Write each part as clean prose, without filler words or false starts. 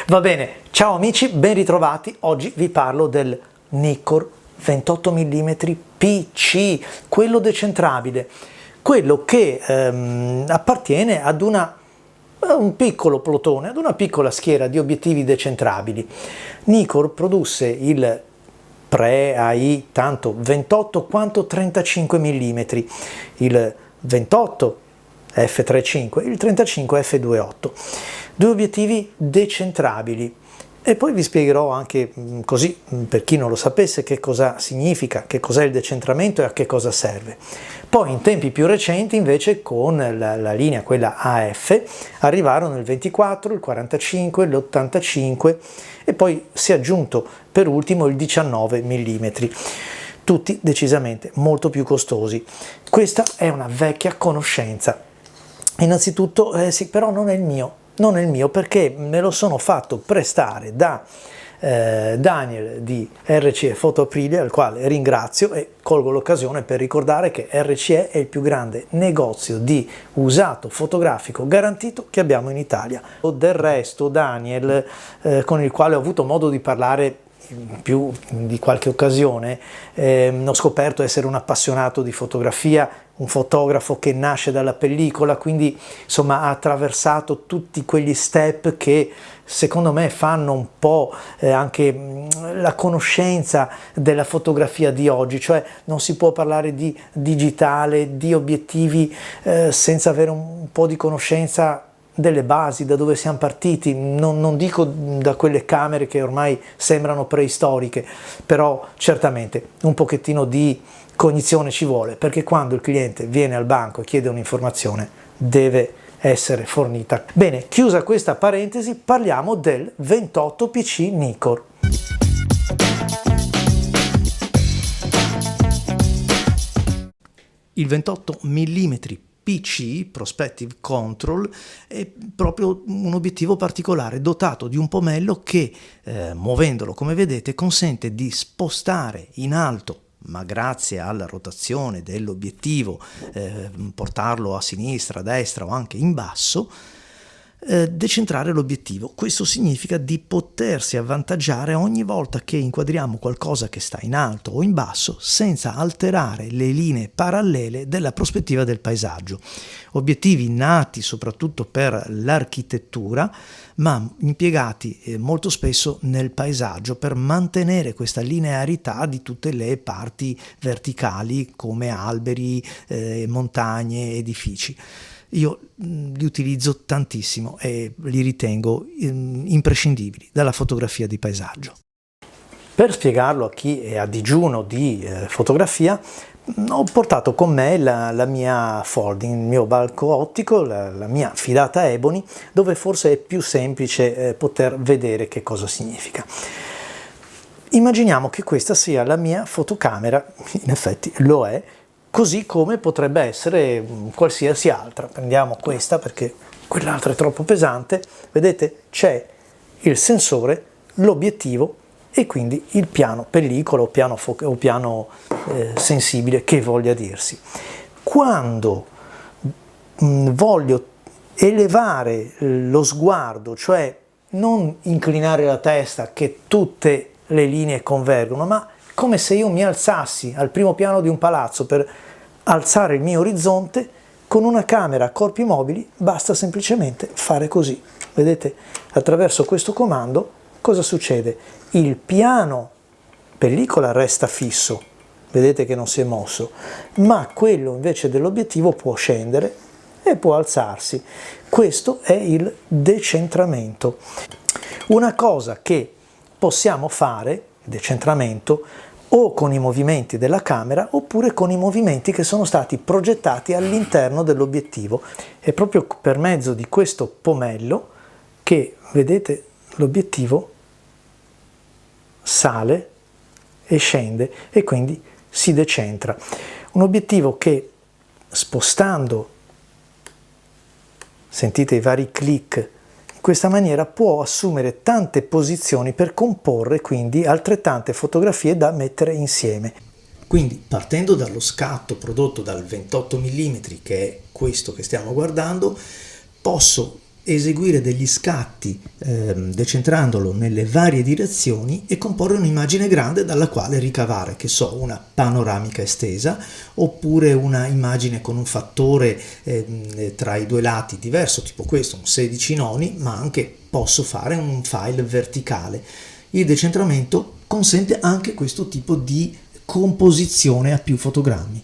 Va bene, ciao amici, ben ritrovati. Oggi vi parlo del Nikkor 28 mm PC, quello decentrabile, quello che appartiene ad un piccolo plotone, ad una piccola schiera di obiettivi decentrabili. Nikkor produsse il pre-AI tanto 28 quanto 35 mm, il 28 f3.5 e il 35 f2.8, due obiettivi decentrabili. E poi vi spiegherò anche così, per chi non lo sapesse, che cosa significa, che cos'è il decentramento e a che cosa serve. Poi in tempi più recenti invece con la linea, quella AF, arrivarono il 24, il 45, l'85 e poi si è aggiunto per ultimo il 19 mm. Tutti decisamente molto più costosi. Questa è una vecchia conoscenza. Innanzitutto, sì, però non è il mio perché me lo sono fatto prestare da Daniel di RCE Photo Aprilia, al quale ringrazio e colgo l'occasione per ricordare che RCE è il più grande negozio di usato fotografico garantito che abbiamo in Italia. Del resto Daniel, con il quale ho avuto modo di parlare più di qualche occasione, ho scoperto essere un appassionato di fotografia, un fotografo che nasce dalla pellicola, quindi insomma ha attraversato tutti quegli step che secondo me fanno un po' anche la conoscenza della fotografia di oggi, cioè non si può parlare di digitale, di obiettivi senza avere un po' di conoscenza delle basi, da dove siamo partiti, non dico da quelle camere che ormai sembrano preistoriche, però certamente un pochettino di cognizione ci vuole, perché quando il cliente viene al banco e chiede un'informazione deve essere fornita. Bene, chiusa questa parentesi, parliamo del 28 PC Nikkor. Il 28 mm PC, Prospective Control, è proprio un obiettivo particolare, dotato di un pomello che, muovendolo come vedete, consente di spostare in alto, ma grazie alla rotazione dell'obiettivo, portarlo a sinistra, a destra o anche in basso, decentrare l'obiettivo. Questo significa di potersi avvantaggiare ogni volta che inquadriamo qualcosa che sta in alto o in basso senza alterare le linee parallele della prospettiva del paesaggio. Obiettivi nati soprattutto per l'architettura, ma impiegati molto spesso nel paesaggio per mantenere questa linearità di tutte le parti verticali come alberi, montagne, edifici. Io li utilizzo tantissimo e li ritengo imprescindibili dalla fotografia di paesaggio. Per spiegarlo a chi è a digiuno di fotografia, ho portato con me la mia folding, il mio balco ottico, la mia fidata Ebony, dove forse è più semplice poter vedere che cosa significa. Immaginiamo che questa sia la mia fotocamera, in effetti lo è, così come potrebbe essere qualsiasi altra. Prendiamo questa perché quell'altra è troppo pesante. Vedete, c'è il sensore, l'obiettivo e quindi il piano pellicola o piano sensibile che voglia dirsi. Quando voglio elevare lo sguardo, cioè non inclinare la testa che tutte le linee convergono, ma come se io mi alzassi al primo piano di un palazzo per alzare il mio orizzonte, con una camera a corpi mobili basta semplicemente fare così. Vedete, attraverso questo comando cosa succede? Il piano pellicola resta fisso, vedete che non si è mosso, ma quello invece dell'obiettivo può scendere e può alzarsi. Questo è il decentramento. Una cosa che possiamo fare, decentramento, o con i movimenti della camera oppure con i movimenti che sono stati progettati all'interno dell'obiettivo. È proprio per mezzo di questo pomello che, vedete, l'obiettivo sale e scende e quindi si decentra. Un obiettivo che, spostando, sentite i vari click, in questa maniera può assumere tante posizioni per comporre quindi altrettante fotografie da mettere insieme. Quindi partendo dallo scatto prodotto dal 28 mm, che è questo che stiamo guardando, posso eseguire degli scatti decentrandolo nelle varie direzioni e comporre un'immagine grande dalla quale ricavare, che so, una panoramica estesa oppure una immagine con un fattore tra i due lati diverso, tipo questo, un 16 noni, ma anche posso fare un file verticale. Il decentramento consente anche questo tipo di composizione a più fotogrammi.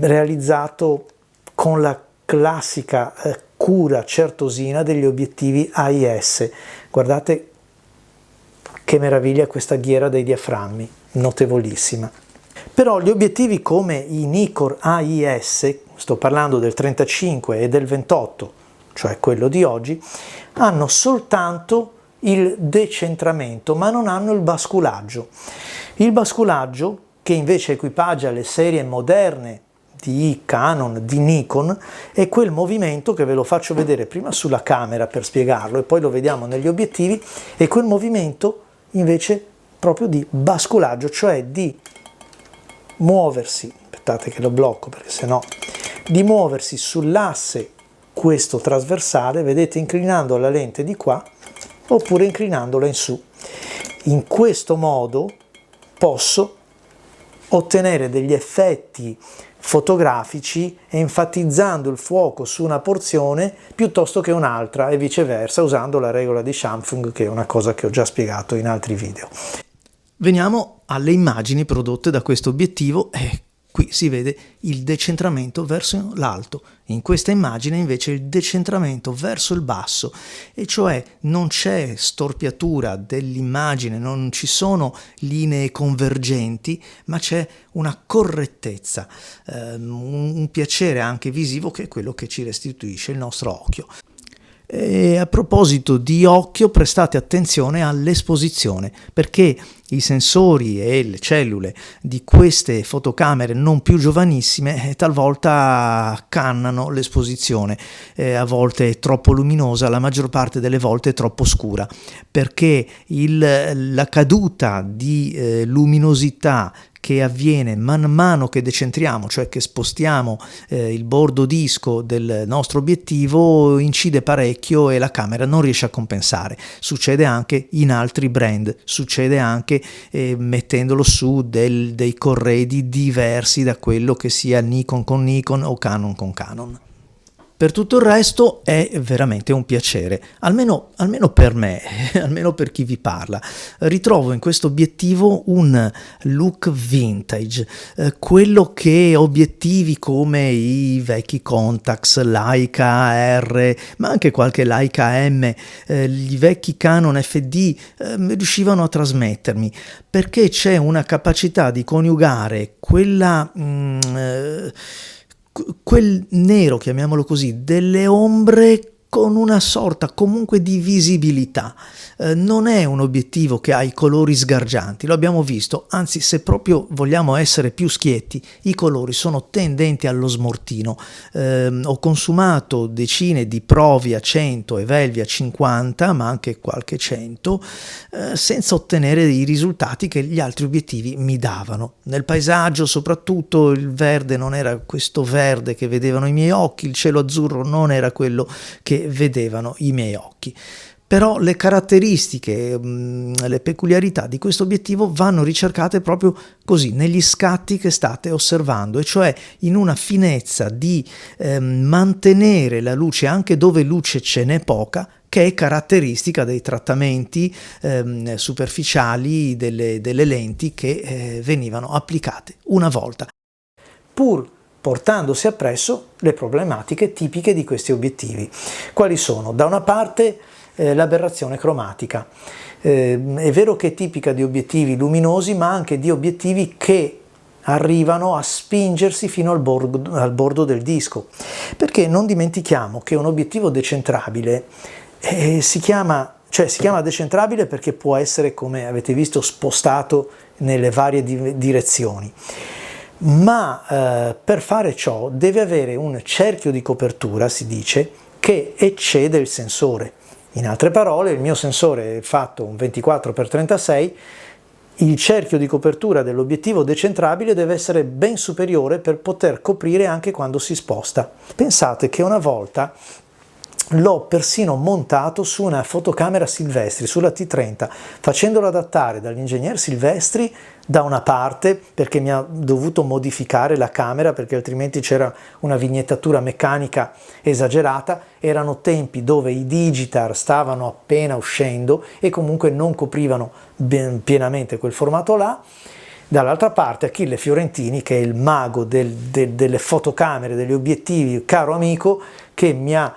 Realizzato con la classica cura certosina degli obiettivi AIS. Guardate che meraviglia questa ghiera dei diaframmi, notevolissima. Però gli obiettivi come i Nikkor AIS, sto parlando del 35 e del 28, cioè quello di oggi, hanno soltanto il decentramento, ma non hanno il basculaggio. Il basculaggio, che invece equipaggia le serie moderne di Canon, di Nikon, è quel movimento che ve lo faccio vedere prima sulla camera per spiegarlo e poi lo vediamo negli obiettivi, è quel movimento invece proprio di basculaggio, cioè di muoversi, aspettate che lo blocco perché sennò, di muoversi sull'asse questo trasversale, vedete, inclinando la lente di qua oppure inclinandola in su. In questo modo posso ottenere degli effetti fotografici enfatizzando il fuoco su una porzione piuttosto che un'altra e viceversa, usando la regola di Schänpflug, che è una cosa che ho già spiegato in altri video. Veniamo alle immagini prodotte da questo obiettivo e qui si vede il decentramento verso l'alto. In questa immagine invece il decentramento verso il basso, e cioè non c'è storpiatura dell'immagine, non ci sono linee convergenti, ma c'è una correttezza, un piacere anche visivo che è quello che ci restituisce il nostro occhio. E a proposito di occhio, prestate attenzione all'esposizione, perché i sensori e le cellule di queste fotocamere non più giovanissime talvolta cannano l'esposizione, a volte è troppo luminosa, la maggior parte delle volte è troppo scura, perché la caduta di luminosità che avviene man mano che decentriamo, cioè che spostiamo il bordo disco del nostro obiettivo, incide parecchio e la camera non riesce a compensare. Succede anche in altri brand, succede anche mettendolo su dei corredi diversi da quello che sia Nikon con Nikon o Canon con Canon. Per tutto il resto è veramente un piacere, almeno per me, almeno per chi vi parla. Ritrovo in questo obiettivo un look vintage, quello che obiettivi come i vecchi Contax, Leica R, ma anche qualche Leica M, i vecchi Canon FD riuscivano a trasmettermi, perché c'è una capacità di coniugare quel nero, chiamiamolo così, delle ombre con una sorta comunque di visibilità. Non è un obiettivo che ha i colori sgargianti, lo abbiamo visto, anzi se proprio vogliamo essere più schietti, i colori sono tendenti allo smortino. Ho consumato decine di Provi a 100 e Velvi a 50, ma anche qualche 100, senza ottenere i risultati che gli altri obiettivi mi davano. Nel paesaggio soprattutto il verde non era questo verde che vedevano i miei occhi, il cielo azzurro non era quello che vedevano i miei occhi. Però le caratteristiche, le peculiarità di questo obiettivo vanno ricercate proprio così, negli scatti che state osservando, e cioè in una finezza di mantenere la luce anche dove luce ce n'è poca, che è caratteristica dei trattamenti superficiali delle lenti che venivano applicate una volta, pur portandosi appresso le problematiche tipiche di questi obiettivi. Quali sono? Da una parte l'aberrazione cromatica. È vero che è tipica di obiettivi luminosi, ma anche di obiettivi che arrivano a spingersi fino al bordo del disco, perché non dimentichiamo che un obiettivo decentrabile si chiama decentrabile perché può essere, come avete visto, spostato nelle varie direzioni, ma per fare ciò deve avere un cerchio di copertura, si dice, che eccede il sensore. In altre parole, il mio sensore è fatto un 24x36, il cerchio di copertura dell'obiettivo decentrabile deve essere ben superiore per poter coprire anche quando si sposta. Pensate che una volta l'ho persino montato su una fotocamera Silvestri, sulla T30, facendolo adattare dall'ingegner Silvestri da una parte, perché mi ha dovuto modificare la camera, perché altrimenti c'era una vignettatura meccanica esagerata. Erano tempi dove i digitar stavano appena uscendo e comunque non coprivano pienamente quel formato là. Dall'altra parte Achille Fiorentini, che è il mago delle fotocamere, degli obiettivi, caro amico, che mi ha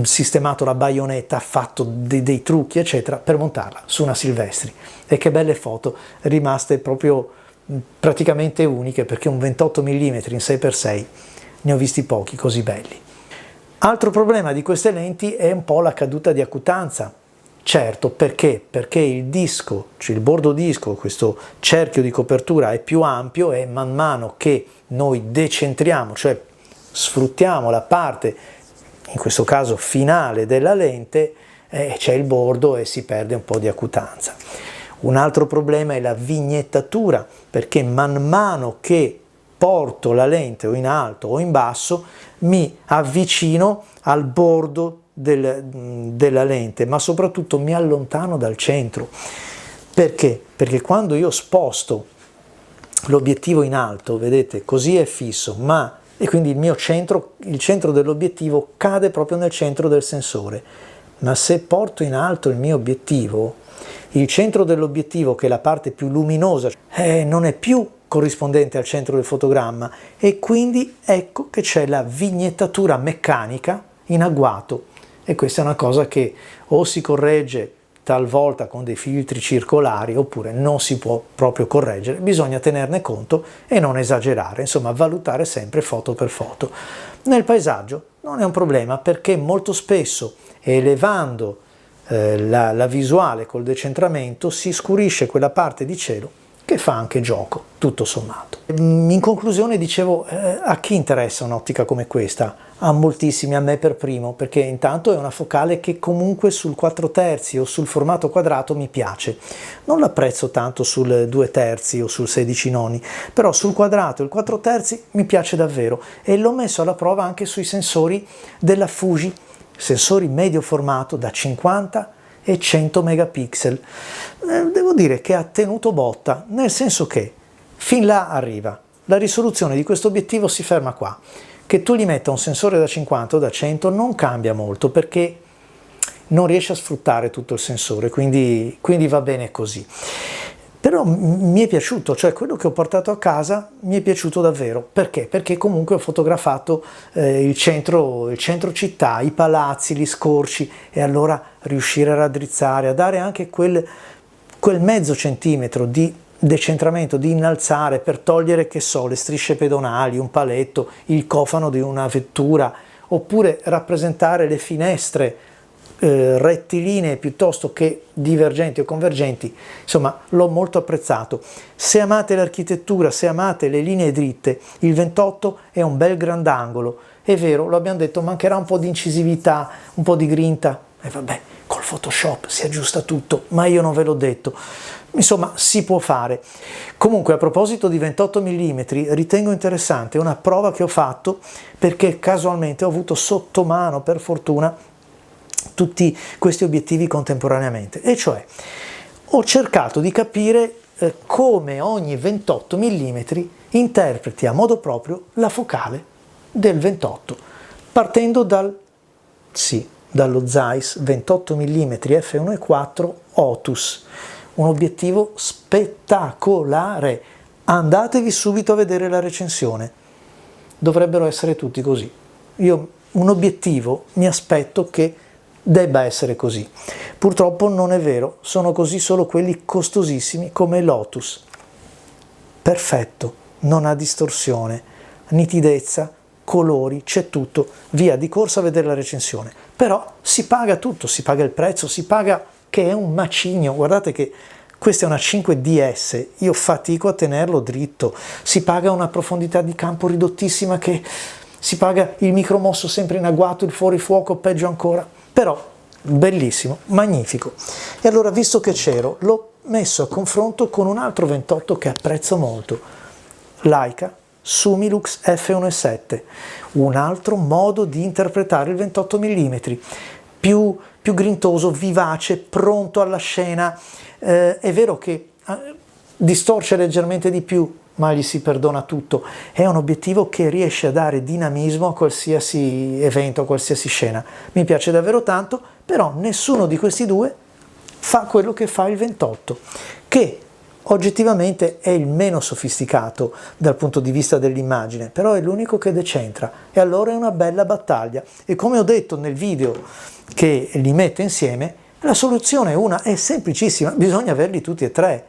sistemato la baionetta, ha fatto dei trucchi eccetera per montarla su una Silvestri, e che belle foto rimaste proprio praticamente uniche, perché un 28 mm in 6x6 ne ho visti pochi così belli. Altro problema di queste lenti è un po' la caduta di accutanza. Certo, perché il disco, cioè il bordo disco, questo cerchio di copertura è più ampio, e man mano che noi decentriamo, cioè sfruttiamo la parte, in questo caso finale della lente, c'è il bordo e si perde un po' di accutanza. Un altro problema è la vignettatura, perché man mano che porto la lente o in alto o in basso mi avvicino al bordo della lente, ma soprattutto mi allontano dal centro. Perché? Perché quando io sposto l'obiettivo in alto, vedete, così è fisso, e quindi il centro dell'obiettivo cade proprio nel centro del sensore. Ma se porto in alto il mio obiettivo, il centro dell'obiettivo, che è la parte più luminosa, non è più corrispondente al centro del fotogramma, e quindi ecco che c'è la vignettatura meccanica in agguato. E questa è una cosa che o si corregge talvolta con dei filtri circolari, oppure non si può proprio correggere, bisogna tenerne conto e non esagerare, insomma valutare sempre foto per foto. Nel paesaggio non è un problema, perché molto spesso elevando la visuale col decentramento si scurisce quella parte di cielo che fa anche gioco, tutto sommato. In conclusione dicevo, a chi interessa un'ottica come questa? A moltissimi, a me per primo, perché intanto è una focale che comunque sul 4/3 o sul formato quadrato mi piace. Non l'apprezzo tanto sul 2/3 o sul 16 noni, però sul quadrato e il 4/3 mi piace davvero, e l'ho messo alla prova anche sui sensori della Fuji, sensori medio formato da 50 e 100 megapixel. Devo dire che ha tenuto botta, nel senso che fin là arriva. La risoluzione di questo obiettivo si ferma qua. Che tu gli metta un sensore da 50 o da 100 non cambia molto, perché non riesce a sfruttare tutto il sensore, quindi va bene così. Però mi è piaciuto, cioè quello che ho portato a casa mi è piaciuto davvero. Perché? Perché comunque ho fotografato il centro città, i palazzi, gli scorci, e allora riuscire a raddrizzare, a dare anche quel mezzo centimetro di decentramento, di innalzare per togliere, che so, le strisce pedonali, un paletto, il cofano di una vettura, oppure rappresentare le finestre rettilinee piuttosto che divergenti o convergenti. Insomma, l'ho molto apprezzato. Se amate l'architettura, se amate le linee dritte, il 28 è un bel grandangolo. È vero, lo abbiamo detto, mancherà un po' di incisività, un po' di grinta, e vabbè, col Photoshop si aggiusta tutto, ma io non ve l'ho detto. Insomma, si può fare. Comunque, a proposito di 28 mm, ritengo interessante una prova che ho fatto, perché casualmente ho avuto sotto mano, per fortuna, tutti questi obiettivi contemporaneamente, e cioè ho cercato di capire come ogni 28 mm interpreti a modo proprio la focale del 28, partendo dallo Zeiss 28 mm f1.4 Otus, un obiettivo spettacolare. Andatevi subito a vedere la recensione, dovrebbero essere tutti così. Io un obiettivo mi aspetto che debba essere così. Purtroppo non è vero, sono così solo quelli costosissimi come l'Otus. Perfetto, non ha distorsione, nitidezza, colori, c'è tutto. Via di corsa a vedere la recensione. Però si paga tutto, si paga il prezzo, si paga, che è un macigno. Guardate che questa è una 5DS, io fatico a tenerlo dritto. Si paga una profondità di campo ridottissima, che si paga il micromosso sempre in agguato, il fuorifuoco peggio ancora. Però bellissimo, magnifico. E allora, visto che c'ero, l'ho messo a confronto con un altro 28 che apprezzo molto, Leica Summilux F1.7, un altro modo di interpretare il 28 mm, più grintoso, vivace, pronto alla scena. È vero che distorce leggermente di più, ma gli si perdona tutto. È un obiettivo che riesce a dare dinamismo a qualsiasi evento, a qualsiasi scena. Mi piace davvero tanto, però nessuno di questi due fa quello che fa il 28, che oggettivamente è il meno sofisticato dal punto di vista dell'immagine, però è l'unico che decentra, e allora è una bella battaglia. E come ho detto nel video che li metto insieme, la soluzione è semplicissima, bisogna averli tutti e tre.